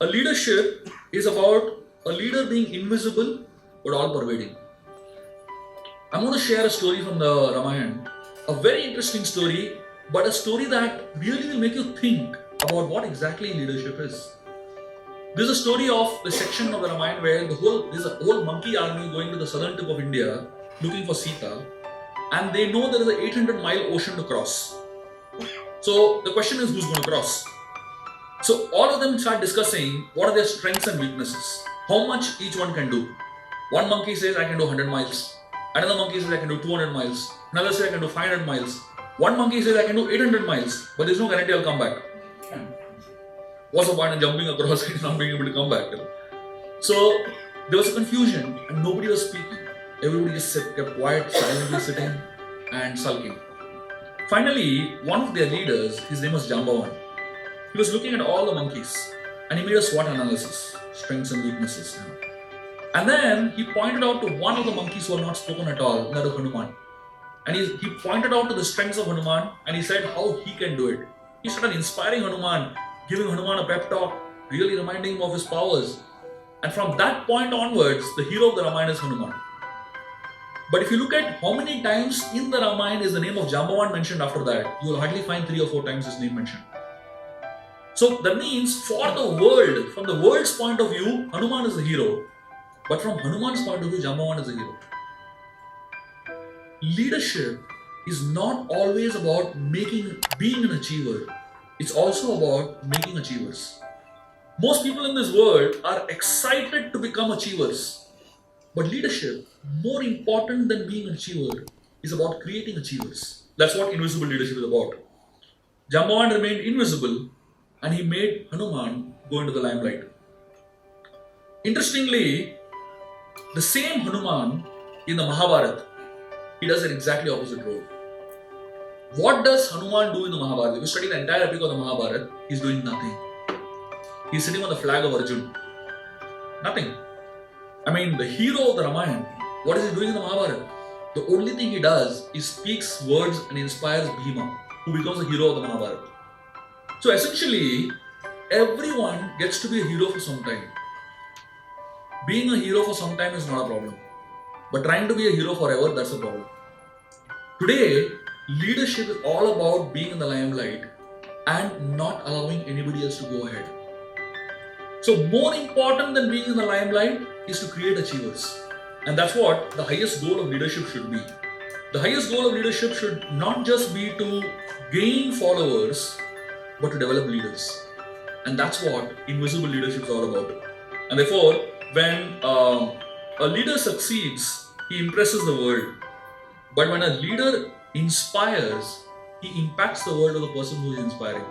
A leadership is about a leader being invisible but all pervading. I'm going to share a story from the Ramayana. A very interesting story, but a story that really will make you think about what exactly leadership is. This is a story of the section of the Ramayana where there's a whole monkey army going to the southern tip of India looking for Sita, and they know there is an 800-mile ocean to cross. So the question is, who's going to cross? So all of them start discussing what are their strengths and weaknesses, how much each one can do. One monkey says, I can do 100 miles. Another monkey says, I can do 200 miles. Another says, I can do 500 miles. One monkey says, I can do 800 miles, but there's no guarantee I'll come back. What's the point in jumping across and not being able to come back? So there was a confusion and nobody was speaking. Everybody just kept quiet, silently sitting and sulking. Finally, one of their leaders, his name was Jambavan, he was looking at all the monkeys and he made a SWOT analysis, strengths and weaknesses. And then he pointed out to one of the monkeys who had not spoken at all, that was Hanuman. And he pointed out to the strengths of Hanuman and he said how he can do it. He started inspiring Hanuman, giving Hanuman a pep talk, really reminding him of his powers. And from that point onwards, the hero of the Ramayana is Hanuman. But if you look at how many times in the Ramayana is the name of Jambavan mentioned after that, you will hardly find 3 or 4 times his name mentioned. So that means for the world, from the world's point of view, Hanuman is the hero. But from Hanuman's point of view, Jambavan is the hero. Leadership is not always about being an achiever. It's also about making achievers. Most people in this world are excited to become achievers. But leadership, more important than being an achiever, is about creating achievers. That's what invisible leadership is about. Jambavan remained invisible and he made Hanuman go into the limelight. Interestingly, the same Hanuman in the Mahabharata, he does an exactly opposite role. What does Hanuman do in the Mahabharata? If you study the entire epic of the Mahabharata, he's doing nothing. He's sitting on the flag of Arjun. Nothing. I mean, the hero of the Ramayana, what is he doing in the Mahabharata? The only thing he does is speaks words and inspires Bhima, who becomes the hero of the Mahabharata. So essentially, everyone gets to be a hero for some time. Being a hero for some time is not a problem. But trying to be a hero forever, that's a problem. Today, leadership is all about being in the limelight and not allowing anybody else to go ahead. So more important than being in the limelight is to create achievers. And that's what the highest goal of leadership should be. The highest goal of leadership should not just be to gain followers, but to develop leaders. And that's what invisible leadership is all about. And therefore, when a leader succeeds, he impresses the world. But when a leader inspires, he impacts the world of the person who is inspiring.